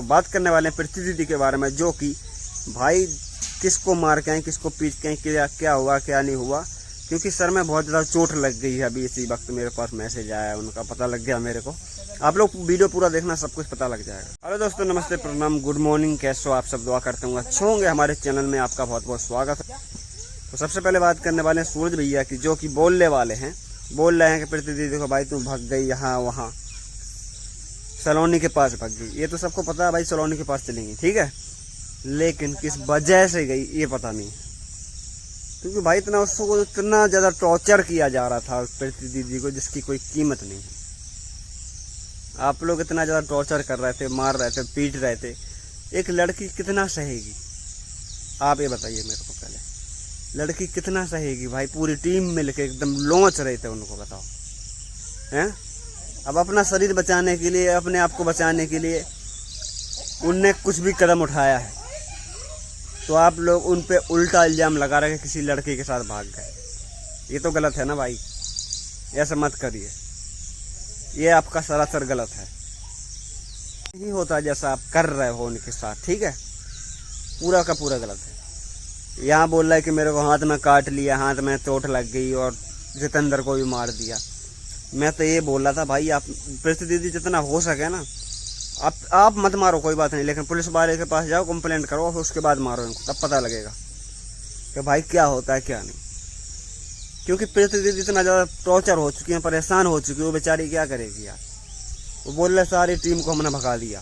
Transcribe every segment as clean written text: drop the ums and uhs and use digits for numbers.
और बात करने वाले हैं प्रीति दीदी के बारे में, जो कि भाई किसको मार के आए, किसको पीट के आए, क्या हुआ क्या नहीं हुआ। क्योंकि सर में बहुत ज़्यादा चोट लग गई है। अभी इसी वक्त मेरे पास मैसेज आया है, उनका पता लग गया मेरे को। आप लोग वीडियो पूरा देखना, सब कुछ पता लग जाएगा। हेलो दोस्तों, नमस्ते, प्रणाम, गुड मॉर्निंग, कैसे हो आप सब? दुआ करते होंगे अच्छे होंगे। हमारे चैनल में आपका बहुत बहुत स्वागत है। तो सबसे पहले बात करने वाले हैं सूरज भैया की, जो कि बोलने वाले हैं, बोल रहे हैं कि प्रीति दीदी देखो भाई तुम भाग गई यहाँ वहाँ, सलोनी के पास भाग गई। ये तो सबको पता है भाई, सलोनी के पास चलेंगी, ठीक है, लेकिन किस वजह से गई ये पता नहीं। क्योंकि भाई उसको इतना ज़्यादा टॉर्चर किया जा रहा था प्रीति दीदी को, जिसकी कोई कीमत नहीं है। आप लोग इतना ज़्यादा टॉर्चर कर रहे थे, मार रहे थे, पीट रहे थे, एक लड़की कितना सहेगी? आप ये बताइए मेरे को पहले, लड़की कितना सहेगी भाई? पूरी टीम मिलके एकदम लॉन्च रहे थे उनको, बताओ हैं। अब अपना शरीर बचाने के लिए, अपने आप को बचाने के लिए उनने कुछ भी कदम उठाया है, तो आप लोग उन पे उल्टा इल्जाम लगा रहे कि किसी लड़की के साथ भाग गए। ये तो गलत है ना भाई, ऐसा मत करिए, ये आपका सरासर गलत है। नहीं होता जैसा आप कर रहे हो उनके साथ, ठीक है, पूरा का पूरा गलत है। यहाँ बोल रहा है कि मेरे को हाथ में काट लिया, हाथ में चोट लग गई और जितेंद्र को भी मार दिया। मैं तो ये बोल रहा था भाई, आप प्रीति दीदी जितना हो सके ना, आप मत मारो, कोई बात नहीं, लेकिन पुलिस वाले के पास जाओ, कंप्लेंट करो, फिर उसके बाद मारो इनको, तब पता लगेगा कि भाई क्या होता है क्या नहीं। क्योंकि प्रीति दीदी इतना ज़्यादा टॉर्चर हो चुकी है, परेशान हो चुकी है, वो बेचारी क्या करेगी यार। वो बोल रहे सारी टीम को हमने भगा दिया।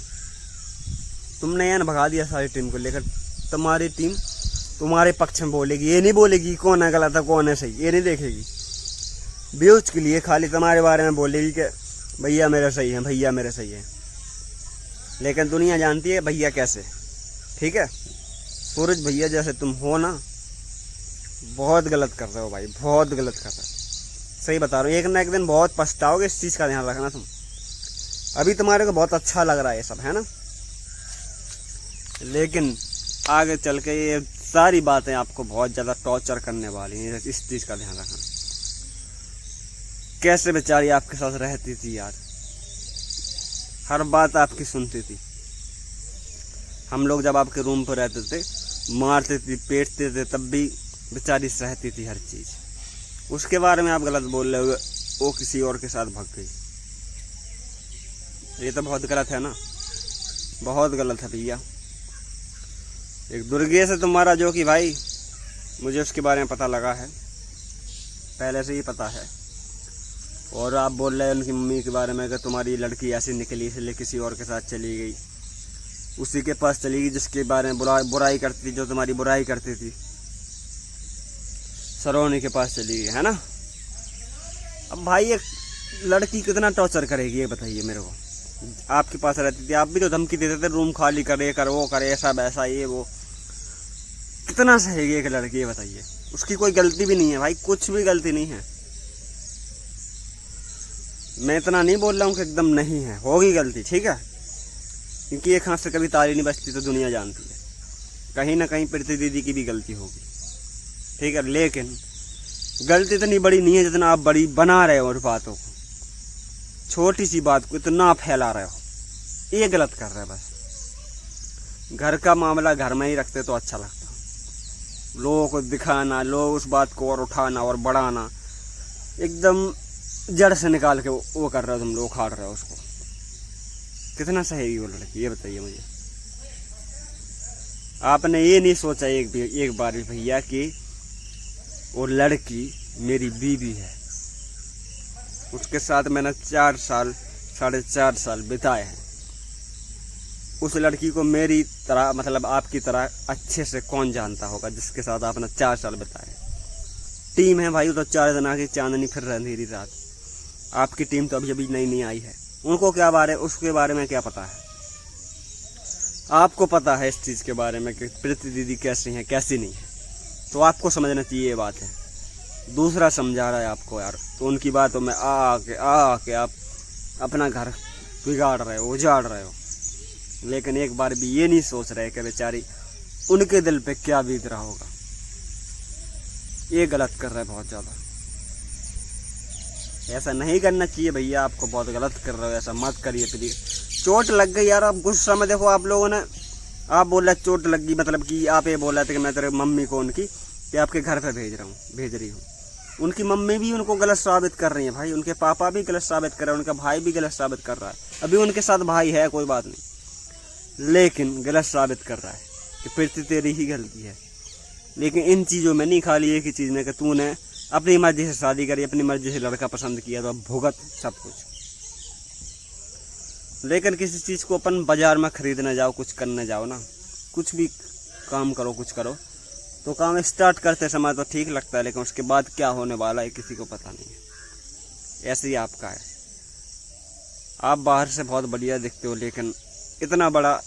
तुमने यार भगा दिया सारी टीम को, लेकर तुम्हारी टीम तुम्हारे पक्ष में बोलेगी, ये नहीं बोलेगी कौन है गलत है कौन है सही, ये नहीं देखेगी। व्यूज के लिए खाली तुम्हारे बारे में बोलेगी कि भैया मेरे सही है, भैया मेरे सही है, लेकिन दुनिया जानती है भैया कैसे, ठीक है। सूरज भैया जैसे तुम हो ना, बहुत गलत कर रहे हो भाई, बहुत गलत कर रहे हो, सही बता रहा हूँ। एक ना एक दिन बहुत पछताओगे, इस चीज़ का ध्यान रखना तुम। अभी तुम्हारे को बहुत अच्छा लग रहा है ये सब, है ना, लेकिन आगे चल के ये सारी बातें आपको बहुत ज़्यादा टॉर्चर करने वाली हैं, इस चीज़ का ध्यान रखना। कैसे बेचारी आपके साथ रहती थी यार, हर बात आपकी सुनती थी। हम लोग जब आपके रूम पर रहते थे, मारते थे, पेटते थे, तब भी बेचारी सहती थी हर चीज़। उसके बारे में आप गलत बोल रहे हो, वो किसी और के साथ भाग गई। ये तो बहुत गलत है ना, बहुत गलत है भैया। एक दुर्गेश है तुम्हारा, जो कि भाई मुझे उसके बारे में पता लगा है, पहले से ही पता है। और आप बोल रहे हैं उनकी मम्मी के बारे में कि तुम्हारी लड़की ऐसी निकली इसलिए किसी और के साथ चली गई, उसी के पास चली गई जिसके बारे में बुराई करती थी, जो तुम्हारी बुराई करती थी, सलोनी के पास चली गई, है ना। अब भाई एक लड़की कितना टॉर्चर करेगी ये बताइए मेरे को। आपके पास रहती थी, आप भी तो धमकी देते थे, रूम खाली करे, कर वो करे, ऐसा वैसा, ये वो, कितना सहेगी एक लड़की ये बताइए। उसकी कोई गलती भी नहीं है भाई, कुछ भी गलती नहीं है। मैं इतना नहीं बोल रहा हूँ कि एकदम नहीं है, होगी गलती, ठीक है, क्योंकि एक हाथ से कभी ताली नहीं बजती, तो दुनिया जानती है, कहीं ना कहीं प्रीति दीदी की भी गलती होगी, ठीक है, लेकिन गलती इतनी बड़ी नहीं है जितना आप बड़ी बना रहे हो। और बातों को, छोटी सी बात को इतना फैला रहे हो, ये गलत कर रहे हो। बस घर का मामला घर में ही रखते तो अच्छा लगता, लोगों को दिखाना, लोग उस बात को और उठाना और बढ़ाना, एकदम जड़ से निकाल के वो कर रहे हो तुम लोग, उखाड़ रहे हो उसको। कितना सहेगी वो लड़की ये बताइए मुझे। आपने ये नहीं सोचा एक बार भी भैया कि वो लड़की मेरी बीवी है, उसके साथ मैंने 4 साल 4.5 साल बिताए हैं। उस लड़की को मेरी तरह, मतलब आपकी तरह अच्छे से कौन जानता होगा, जिसके साथ आपने 4 साल बिताए। टीम है भाई, तो 4 दिन आगे चांदनी फिर अंधेरी रात। आपकी टीम तो अभी नई आई है, उनको क्या उसके बारे में क्या पता है? आपको पता है इस चीज़ के बारे में कि प्रीति दीदी कैसी हैं कैसी नहीं है, तो आपको समझना चाहिए ये बात है। दूसरा समझा रहा है आपको यार, तो उनकी बातों में आके आप अपना घर बिगाड़ रहे हो, उजाड़ रहे हो, लेकिन एक बार भी ये नहीं सोच रहे कि बेचारी उनके दिल पे क्या बीत रहा होगा। ये गलत कर रहे हैं बहुत ज़्यादा, ऐसा नहीं करना चाहिए भैया, आपको बहुत गलत कर रहे हो, ऐसा मत करिए प्लीज। चोट लग गई यार। अब गुस्सा में देखो आप लोगों ने, आप बोला चोट लग गई, मतलब कि आप ये बोला था कि मैं तेरे मम्मी को उनकी कि आपके घर पे भेज रही हूँ। उनकी मम्मी भी उनको गलत साबित कर रही है भाई, उनके पापा भी गलत साबित कर रहे हैं, उनका भाई भी गलत साबित कर रहा है। अभी उनके साथ भाई है, कोई बात नहीं, लेकिन गलत साबित कर रहा है कि प्रीति तेरी ही गलती है। लेकिन इन चीज़ों में नहीं, खाली एक ही चीज़ में कि तूने अपनी मर्जी से शादी करी, अपनी मर्जी से लड़का पसंद किया, तो भुगत सब कुछ। लेकिन किसी चीज़ को अपन बाजार में खरीदने जाओ, कुछ करने जाओ ना, कुछ भी काम करो, कुछ करो, तो काम स्टार्ट करते समय तो ठीक लगता है, लेकिन उसके बाद क्या होने वाला है किसी को पता नहीं है। ऐसे ही आपका है, आप बाहर से बहुत बढ़िया दिखते हो, लेकिन इतना बड़ा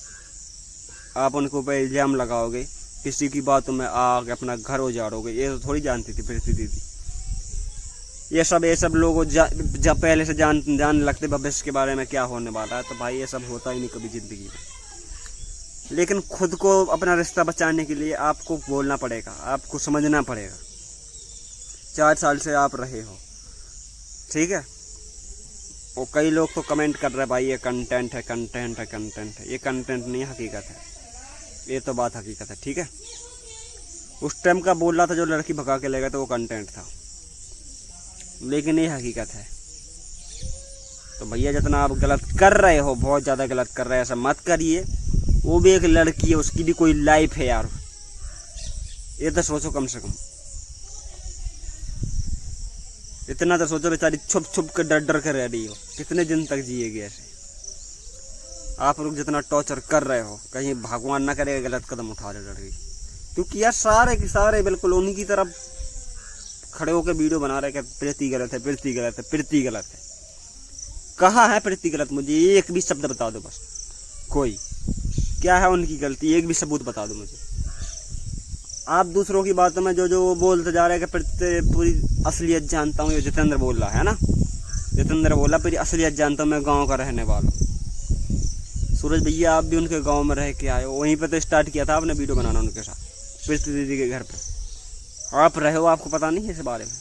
आप उनके ऊपर इल्ज़ाम लगाओगे, किसी की बातों में आके अपना घर उजाड़ोगे, ये तो थोड़ी जानती थी प्रीति दीदी। ये सब लोग जब पहले से जान लगते भविष्य के बारे में क्या होने वाला है, तो भाई ये सब होता ही नहीं कभी ज़िंदगी में। लेकिन खुद को अपना रिश्ता बचाने के लिए आपको बोलना पड़ेगा, आपको समझना पड़ेगा। 4 साल से आप रहे हो, ठीक है। और कई लोग तो कमेंट कर रहे हैं भाई ये कंटेंट है, कंटेंट है, कंटेंट है। ये कंटेंट नहीं, हकीकत है, ये तो बात हकीकत है, ठीक है। उस टाइम का बोल रहा था जो लड़की भगा के ले गया, तो वो कंटेंट था, लेकिन ये हकीकत है। तो भैया जितना आप गलत कर रहे हो, बहुत ज़्यादा गलत कर रहे हैं, ऐसा मत करिए। वो भी एक लड़की है, उसकी भी कोई लाइफ है यार, ये तो सोचो कम से कम। इतना तो सोचो, बेचारी छुप छुप कर डर कर रह रही हो, कितने दिन तक जिएगी ऐसे। आप लोग जितना टॉर्चर कर रहे हो, कहीं भगवान ना करेगा गलत कदम उठा ले लड़की, क्योंकि यार सारे के सारे बिल्कुल उन्हीं की तरफ खड़े होकर वीडियो बना रहे हैं कि प्रीति गलत है, प्रीति गलत है, प्रीति गलत है। कहाँ है प्रीति गलत? मुझे एक भी शब्द बता दो बस, कोई क्या है उनकी गलती, एक भी सबूत बता दो मुझे। आप दूसरों की बातों में जो बोलते जा रहे हैं कि प्रीति पूरी असलियत जानता हूँ, ये जितेंद्र बोल रहा है ना, जितेंद्र बोला पूरी असलियत जानता हूँ, मैं गाँव का रहने वाला हूँ। सूरज भैया आप भी उनके गांव में रह के आए हो, वहीं पे तो स्टार्ट किया था आपने वीडियो बनाना उनके साथ, प्रीति दीदी के घर पे आप रहे हो, आपको पता नहीं है इस बारे में?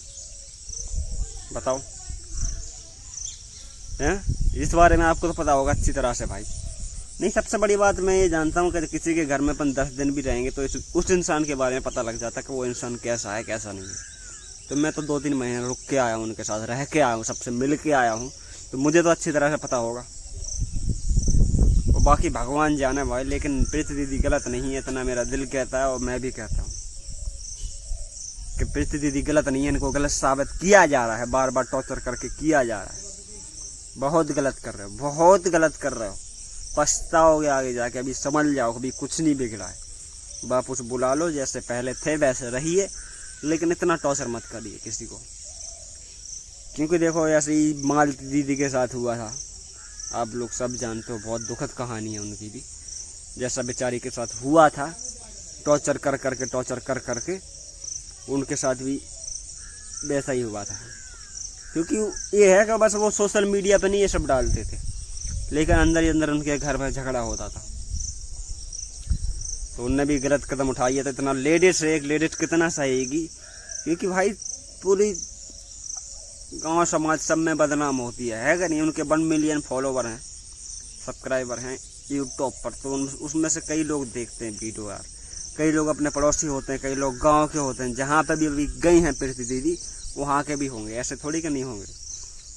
बताओ हैं, इस बारे में आपको तो पता होगा अच्छी तरह से भाई। नहीं, सबसे बड़ी बात मैं ये जानता हूँ कि किसी के घर में अपन 10 दिन भी रहेंगे तो उस इंसान के बारे में पता लग जाता है कि वो इंसान कैसा है, कैसा नहीं है। तो मैं तो 2-3 महीने रुक के आया हूँ, उनके साथ रह के आया हूँ, सबसे मिल के आया हूँ, तो मुझे तो अच्छी तरह से पता होगा। बाकी भगवान जाने भाई, लेकिन प्रीति दीदी गलत नहीं है, इतना मेरा दिल कहता है और मैं भी कहता हूँ कि प्रीति दीदी गलत नहीं है। इनको गलत साबित किया जा रहा है, बार बार टॉर्चर करके किया जा रहा है। बहुत गलत कर रहे हो, बहुत गलत कर रहे हो, पछताओगे आगे जाके। अभी समझ जाओ, अभी कुछ नहीं बिगड़ा है। वापस बुला लो, जैसे पहले थे वैसे रहिए, लेकिन इतना टॉर्चर मत करिए किसी को, क्योंकि देखो ऐसे ही मालती दीदी के साथ हुआ था, आप लोग सब जानते हो, बहुत दुखद कहानी है उनकी भी। जैसा बेचारी के साथ हुआ था, टॉर्चर कर करके उनके साथ भी वैसा ही हुआ था। क्योंकि ये है कि बस वो सोशल मीडिया पे नहीं ये सब डालते थे, लेकिन अंदर ही अंदर उनके घर में झगड़ा होता था। तो उनने भी गलत कदम उठाया था। इतना लेडीज है, एक लेडीज कितना सहेगी, क्योंकि भाई पूरी गांव समाज सब में बदनाम होती है कि नहीं। उनके 1 मिलियन फॉलोवर हैं, सब्सक्राइबर हैं यूट्यूब पर, तो उसमें से कई लोग देखते हैं वीडियो यार। कई लोग अपने पड़ोसी होते हैं, कई लोग गांव के होते हैं, जहाँ पे भी अभी गई हैं प्रीति दीदी वहाँ के भी होंगे, ऐसे थोड़ी कि नहीं होंगे।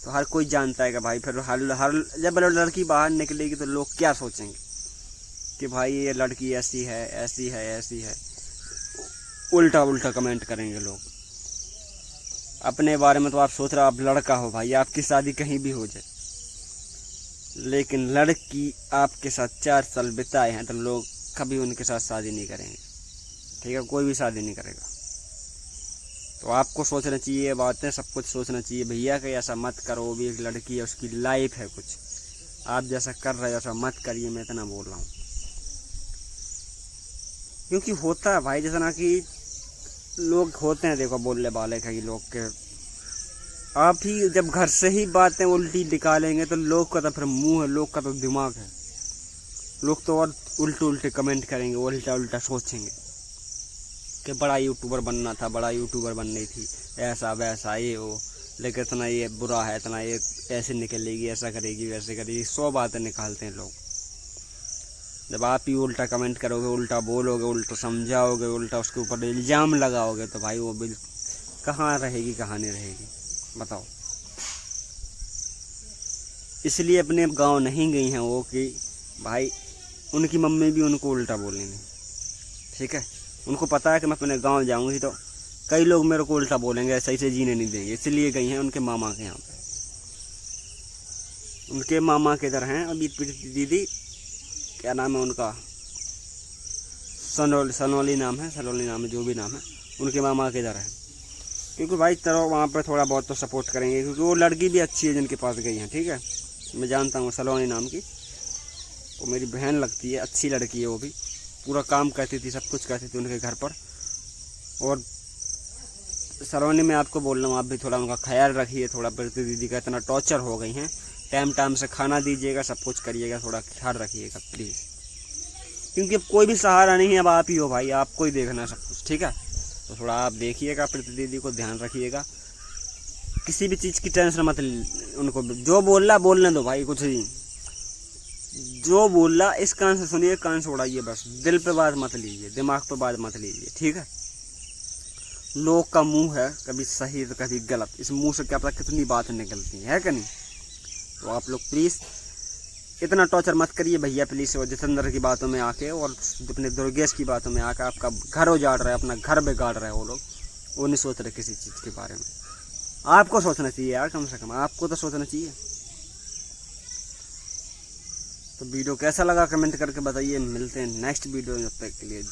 तो हर कोई जानता है कि भाई फिर हर जब लड़की बाहर निकलेगी तो लोग क्या सोचेंगे कि भाई ये लड़की ऐसी है, ऐसी है, ऐसी है, उल्टा उल्टा कमेंट करेंगे लोग अपने बारे में। तो आप सोच रहे हो आप लड़का हो भाई, आपकी शादी कहीं भी हो जाए, लेकिन लड़की आपके साथ 4 साल बिताए हैं तो लोग कभी उनके साथ शादी नहीं करेंगे, ठीक है, कोई भी शादी नहीं करेगा। तो आपको सोचना चाहिए, ये बातें सब कुछ सोचना चाहिए भैया कि ऐसा मत करो, वो भी एक लड़की है, उसकी लाइफ है कुछ, आप जैसा कर रहे हो ऐसा मत करिए, मैं इतना बोल रहा हूँ। क्योंकि होता है भाई, जितना कि लोग होते हैं देखो बोलने वाले कई लोग के, आप ही जब घर से ही बातें उल्टी निकालेंगे तो लोग का तो फिर मुंह है, लोग का तो दिमाग है, लोग तो और उल्टे उल्टे कमेंट करेंगे, उल्टा उल्टा सोचेंगे कि बड़ा यूट्यूबर बनना था, बड़ा यूट्यूबर बननी थी, ऐसा वैसा ये वो। लेकिन इतना ये बुरा है, इतना ये ऐसे निकलेगी, ऐसा करेगी, वैसे करेगी, 100 बातें निकालते हैं लोग। जब आप ही उल्टा कमेंट करोगे, उल्टा बोलोगे, उल्टा समझाओगे, उल्टा उसके ऊपर इल्ज़ाम लगाओगे, तो भाई वो बिल कहाँ रहेगी, कहाँ नहीं रहेगी, बताओ। इसलिए अपने गांव नहीं गई हैं वो कि भाई उनकी मम्मी भी उनको उल्टा बोलेंगे, ठीक है। उनको पता है कि मैं अपने गांव जाऊंगी तो कई लोग मेरे को उल्टा बोलेंगे, सही से जीने नहीं देंगे, इसलिए गई हैं उनके मामा के यहाँ पे। उनके मामा के इधर हैं अभी दीदी, क्या नाम है उनका, सनोली नाम है, सनोली नाम है, जो भी नाम है, उनके मामा के इधर है। क्योंकि भाई चलो वहाँ पर थोड़ा बहुत तो सपोर्ट करेंगे, क्योंकि वो लड़की भी अच्छी है जिनके पास गई हैं, ठीक है। मैं जानता हूँ सलोनी नाम की, वो मेरी बहन लगती है, अच्छी लड़की है वो भी, पूरा काम करती थी, सब कुछ करती थी उनके घर पर। और सलोनी में आपको बोल रहा हूँ, आप भी थोड़ा उनका ख्याल रखिए, थोड़ा प्रीति दीदी का इतना टॉर्चर हो गई हैं, टाइम से खाना दीजिएगा, सब कुछ करिएगा, थोड़ा ख्याल रखिएगा प्लीज़, क्योंकि अब कोई भी सहारा नहीं है, अब आप ही हो भाई, आपको ही देखना सब कुछ, ठीक है। तो थोड़ा आप देखिएगा, प्रीति दीदी को ध्यान रखिएगा, किसी भी चीज़ की टेंशन मत, उनको जो बोल रहा बोलने दो भाई, कुछ नहीं, जो बोल रहा इस कान से सुनिए, कान से उड़ाइए, बस दिल पे बात मत लीजिए, दिमाग पे बात मत लीजिए, ठीक है। लोग का मुंह है, कभी सही तो कभी गलत, इस मुंह से क्या पता कितनी बातें निकलती है कि नहीं। तो आप लोग प्लीज़ इतना टॉर्चर मत करिए भैया प्लीज़, और जितेंद्र की बातों में आके और अपने दुर्गेश की बातों में आके आपका घर उजाड़ रहा है, अपना घर बिगाड़ रहे हैं वो लोग, वो नहीं सोच रहे किसी चीज़ के बारे में। आपको सोचना चाहिए यार, कम से कम आपको तो सोचना चाहिए। तो वीडियो कैसा लगा कमेंट करके बताइए, मिलते हैं नेक्स्ट वीडियो में, जब तक के लिए